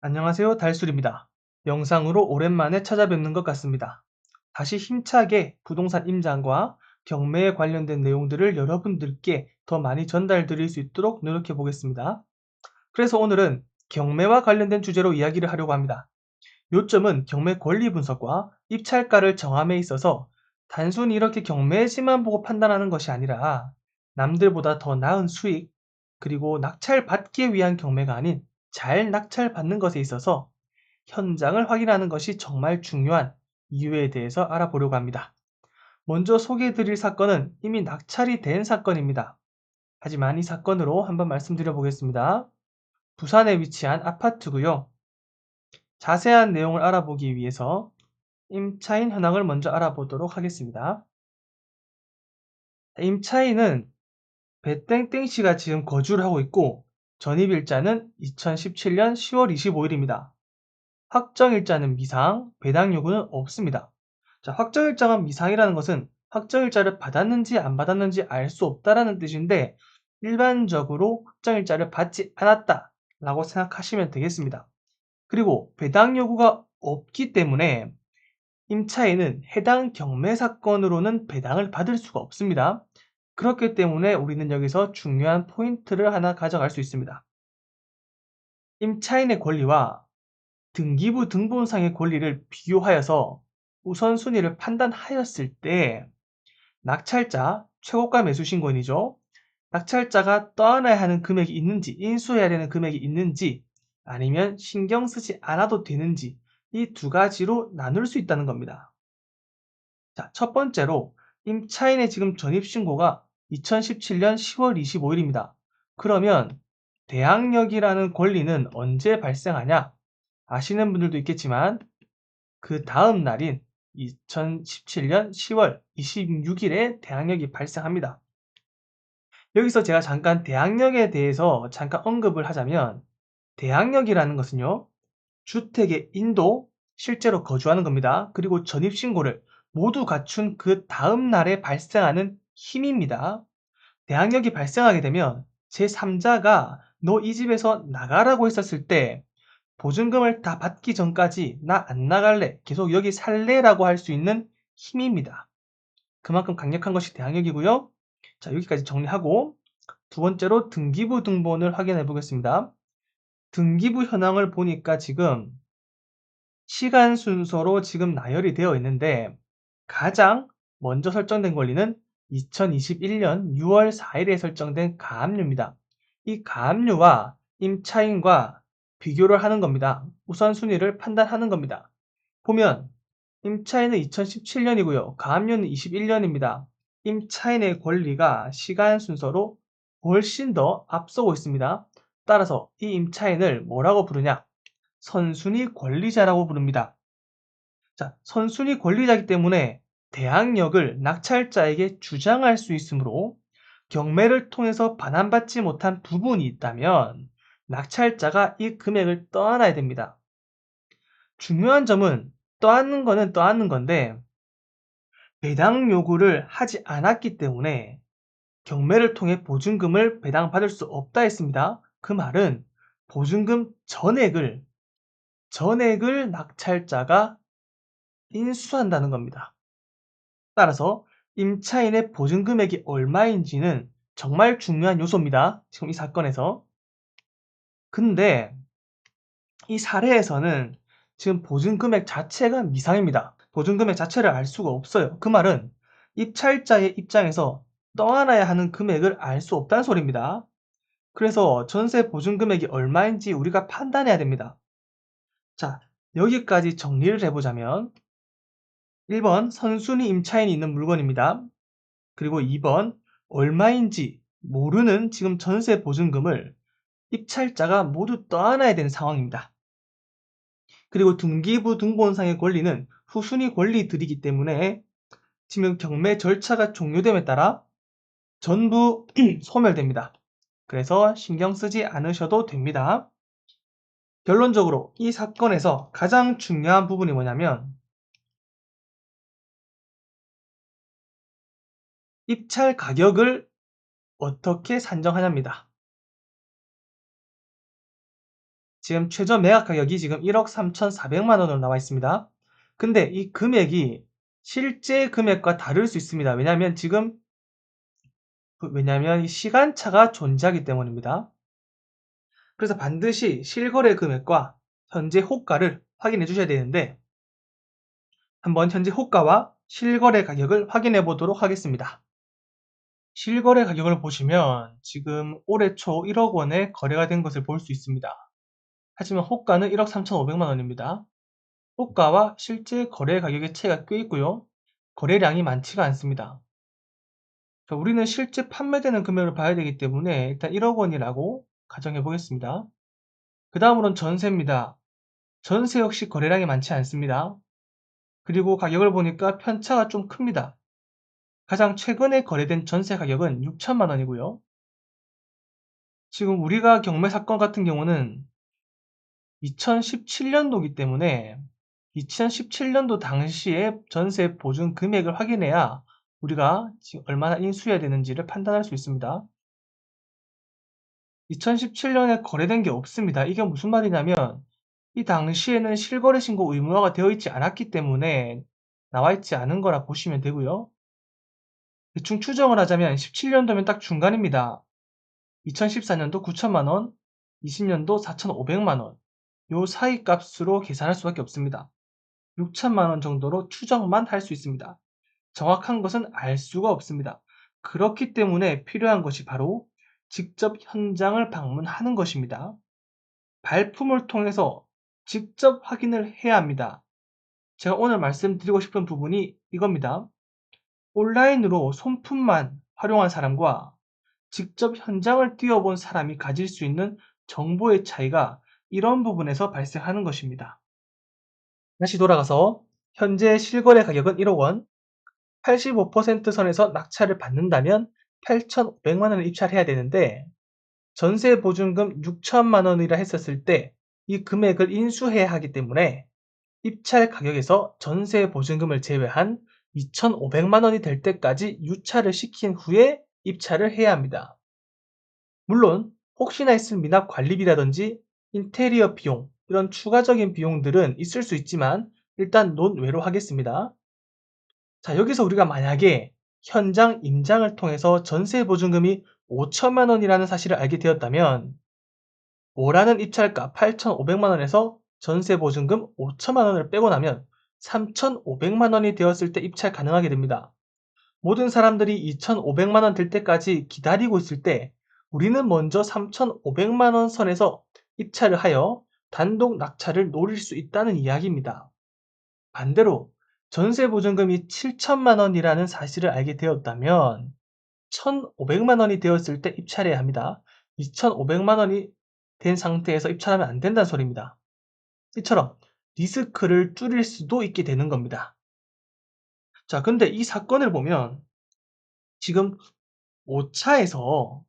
안녕하세요, 달술입니다. 영상으로 오랜만에 찾아뵙는 것 같습니다. 다시 힘차게 부동산 임장과 경매에 관련된 내용들을 여러분들께 더 많이 전달드릴 수 있도록 노력해 보겠습니다. 그래서 오늘은 경매와 관련된 주제로 이야기를 하려고 합니다. 요점은 경매 권리 분석과 입찰가를 정함에 있어서 단순히 이렇게 경매지만 보고 판단하는 것이 아니라 남들보다 더 나은 수익, 그리고 낙찰받기 위한 경매가 아닌 잘 낙찰받는 것에 있어서 현장을 확인하는 것이 정말 중요한 이유에 대해서 알아보려고 합니다. 먼저 소개해드릴 사건은 이미 낙찰이 된 사건입니다. 하지만 이 사건으로 한번 말씀드려 보겠습니다. 부산에 위치한 아파트고요. 자세한 내용을 알아보기 위해서 임차인 현황을 먼저 알아보도록 하겠습니다. 임차인은 배땡땡씨가 지금 거주를 하고 있고 전입일자는 2017년 10월 25일입니다. 확정일자는 미상, 배당 요구는 없습니다. 자, 확정일자가 미상이라는 것은 확정일자를 받았는지 안 받았는지 알 수 없다라는 뜻인데 일반적으로 확정일자를 받지 않았다 라고 생각하시면 되겠습니다. 그리고 배당 요구가 없기 때문에 임차인은 해당 경매 사건으로는 배당을 받을 수가 없습니다. 그렇기 때문에 우리는 여기서 중요한 포인트를 하나 가져갈 수 있습니다. 임차인의 권리와 등기부 등본상의 권리를 비교하여서 우선순위를 판단하였을 때 낙찰자, 최고가 매수 신고인이죠. 낙찰자가 떠안아야 하는 금액이 있는지, 인수해야 되는 금액이 있는지, 아니면 신경 쓰지 않아도 되는지 이 두 가지로 나눌 수 있다는 겁니다. 자, 첫 번째로 임차인의 지금 전입신고가 2017년 10월 25일입니다. 그러면 대항력이라는 권리는 언제 발생하냐? 아시는 분들도 있겠지만 그 다음 날인 2017년 10월 26일에 대항력이 발생합니다. 여기서 제가 잠깐 대항력에 대해서 잠깐 언급을 하자면 대항력이라는 것은요. 주택의 인도, 실제로 거주하는 겁니다. 그리고 전입신고를 모두 갖춘 그 다음 날에 발생하는 힘입니다. 대항력이 발생하게 되면 제3자가 너 이 집에서 나가라고 했었을 때 보증금을 다 받기 전까지 나 안 나갈래, 계속 여기 살래라고 할 수 있는 힘입니다. 그만큼 강력한 것이 대항력이고요. 자, 여기까지 정리하고 두 번째로 등기부 등본을 확인해 보겠습니다. 등기부 현황을 보니까 지금 시간 순서로 지금 나열이 되어 있는데 가장 먼저 설정된 권리는 2021년 6월 4일에 설정된 가압류입니다. 이 가압류와 임차인과 비교를 하는 겁니다. 우선순위를 판단하는 겁니다. 보면 임차인은 2017년이고요. 가압류는 21년입니다. 임차인의 권리가 시간 순서로 훨씬 더 앞서고 있습니다. 따라서 이 임차인을 뭐라고 부르냐? 선순위 권리자라고 부릅니다. 자, 선순위 권리자이기 때문에 대항력을 낙찰자에게 주장할 수 있으므로 경매를 통해서 반환받지 못한 부분이 있다면 낙찰자가 이 금액을 떠안아야 됩니다. 중요한 점은 떠안는 거는 떠안는 건데 배당 요구를 하지 않았기 때문에 경매를 통해 보증금을 배당받을 수 없다 했습니다. 그 말은 보증금 전액을 낙찰자가 인수한다는 겁니다. 따라서 임차인의 보증금액이 얼마인지는 정말 중요한 요소입니다. 지금 이 사건에서. 근데 이 사례에서는 지금 보증금액 자체가 미상입니다. 보증금액 자체를 알 수가 없어요. 그 말은 입찰자의 입장에서 떠안아야 하는 금액을 알 수 없다는 소리입니다. 그래서 전세 보증금액이 얼마인지 우리가 판단해야 됩니다. 자, 여기까지 정리를 해보자면 1번 선순위 임차인이 있는 물건입니다. 그리고 2번 얼마인지 모르는 지금 전세 보증금을 입찰자가 모두 떠안아야 되는 상황입니다. 그리고 등기부 등본상의 권리는 후순위 권리들이기 때문에 지금 경매 절차가 종료됨에 따라 전부 소멸됩니다. 그래서 신경 쓰지 않으셔도 됩니다. 결론적으로 이 사건에서 가장 중요한 부분이 뭐냐면 입찰 가격을 어떻게 산정하냐입니다. 지금 최저 매각 가격이 지금 1억 3,400만 원으로 나와 있습니다. 근데 이 금액이 실제 금액과 다를 수 있습니다. 왜냐하면 이 시간차가 존재하기 때문입니다. 그래서 반드시 실거래 금액과 현재 호가를 확인해 주셔야 되는데, 한번 현재 호가와 실거래 가격을 확인해 보도록 하겠습니다. 실거래 가격을 보시면 지금 올해 초 1억 원에 거래가 된 것을 볼 수 있습니다. 하지만 호가는 1억 3,500만 원입니다. 호가와 실제 거래 가격의 차이가 꽤 있고요. 거래량이 많지가 않습니다. 자, 우리는 실제 판매되는 금액을 봐야 되기 때문에 일단 1억 원이라고 가정해 보겠습니다. 그 다음으로는 전세입니다. 전세 역시 거래량이 많지 않습니다. 그리고 가격을 보니까 편차가 좀 큽니다. 가장 최근에 거래된 전세 가격은 6천만 원이고요. 지금 우리가 경매 사건 같은 경우는 2017년도이기 때문에 2017년도 당시에 전세 보증 금액을 확인해야 우리가 지금 얼마나 인수해야 되는지를 판단할 수 있습니다. 2017년에 거래된 게 없습니다. 이게 무슨 말이냐면 이 당시에는 실거래 신고 의무화가 되어 있지 않았기 때문에 나와 있지 않은 거라 보시면 되고요. 대충 추정을 하자면 17년도면 딱 중간입니다. 2014년도 9천만 원, 20년도 4,500만 원, 요 사이 값으로 계산할 수밖에 없습니다. 6천만 원 정도로 추정만 할 수 있습니다. 정확한 것은 알 수가 없습니다. 그렇기 때문에 필요한 것이 바로 직접 현장을 방문하는 것입니다. 발품을 통해서 직접 확인을 해야 합니다. 제가 오늘 말씀드리고 싶은 부분이 이겁니다. 온라인으로 손품만 활용한 사람과 직접 현장을 뛰어본 사람이 가질 수 있는 정보의 차이가 이런 부분에서 발생하는 것입니다. 다시 돌아가서 현재 실거래 가격은 1억 원, 85% 선에서 낙찰을 받는다면 8,500만 원을 입찰해야 되는데, 전세 보증금 6천만 원이라 했었을 때 이 금액을 인수해야 하기 때문에 입찰 가격에서 전세 보증금을 제외한 2,500만 원이 될 때까지 유찰을 시킨 후에 입찰을 해야 합니다. 물론 혹시나 있을 미납 관리비라든지 인테리어 비용, 이런 추가적인 비용들은 있을 수 있지만 일단 논외로 하겠습니다. 자, 여기서 우리가 만약에 현장 임장을 통해서 전세 보증금이 5천만 원이라는 사실을 알게 되었다면 오라는 입찰가 8,500만 원에서 전세 보증금 5천만 원을 빼고 나면 3,500만 원이 되었을 때 입찰 가능하게 됩니다. 모든 사람들이 2,500만 원 될 때까지 기다리고 있을 때 우리는 먼저 3,500만 원 선에서 입찰을 하여 단독 낙찰을 노릴 수 있다는 이야기입니다. 반대로 전세 보증금이 7천만 원이라는 사실을 알게 되었다면 1,500만 원이 되었을 때 입찰해야 합니다. 2,500만 원이 된 상태에서 입찰하면 안 된다는 소리입니다. 이처럼 리스크를 줄일 수도 있게 되는 겁니다. 자, 근데 이 사건을 보면 지금 5차에서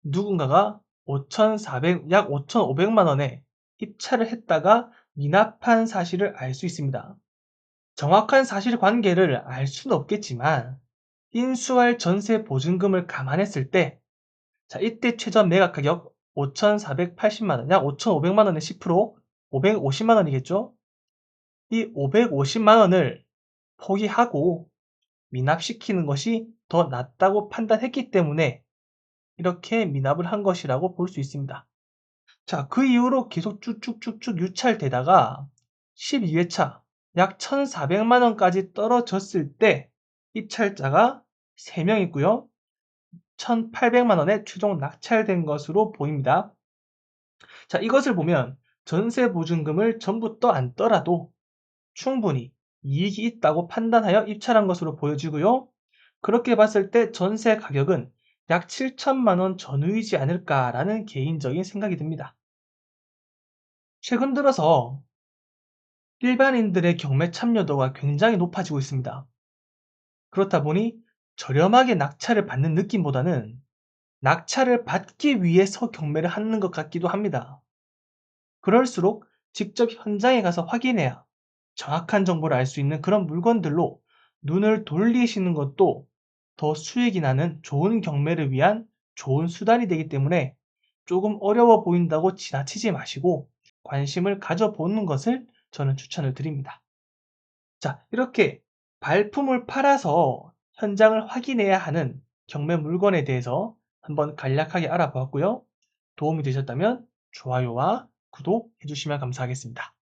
누군가가 약 5,500만 원에 입찰을 했다가 미납한 사실을 알 수 있습니다. 정확한 사실관계를 알 수는 없겠지만 인수할 전세 보증금을 감안했을 때, 자, 이때 최저 매각 가격 5,480만 원, 약 5,500만 원의 10%, 550만 원이겠죠? 이 550만 원을 포기하고 미납시키는 것이 더 낫다고 판단했기 때문에 이렇게 미납을 한 것이라고 볼 수 있습니다. 자, 그 이후로 계속 쭉쭉쭉쭉 유찰되다가 12회차 약 1,400만 원까지 떨어졌을 때 입찰자가 3명 있고요. 1,800만 원에 최종 낙찰된 것으로 보입니다. 자, 이것을 보면 전세 보증금을 전부 떠안더라도 충분히 이익이 있다고 판단하여 입찰한 것으로 보여지고요. 그렇게 봤을 때 전세 가격은 약 7천만 원 전후이지 않을까라는 개인적인 생각이 듭니다. 최근 들어서 일반인들의 경매 참여도가 굉장히 높아지고 있습니다. 그렇다 보니 저렴하게 낙찰을 받는 느낌보다는 낙찰을 받기 위해서 경매를 하는 것 같기도 합니다. 그럴수록 직접 현장에 가서 확인해야 정확한 정보를 알 수 있는 그런 물건들로 눈을 돌리시는 것도 더 수익이 나는 좋은 경매를 위한 좋은 수단이 되기 때문에 조금 어려워 보인다고 지나치지 마시고 관심을 가져보는 것을 저는 추천을 드립니다. 자, 이렇게 발품을 팔아서 현장을 확인해야 하는 경매 물건에 대해서 한번 간략하게 알아보았고요. 도움이 되셨다면 좋아요와 구독 해주시면 감사하겠습니다.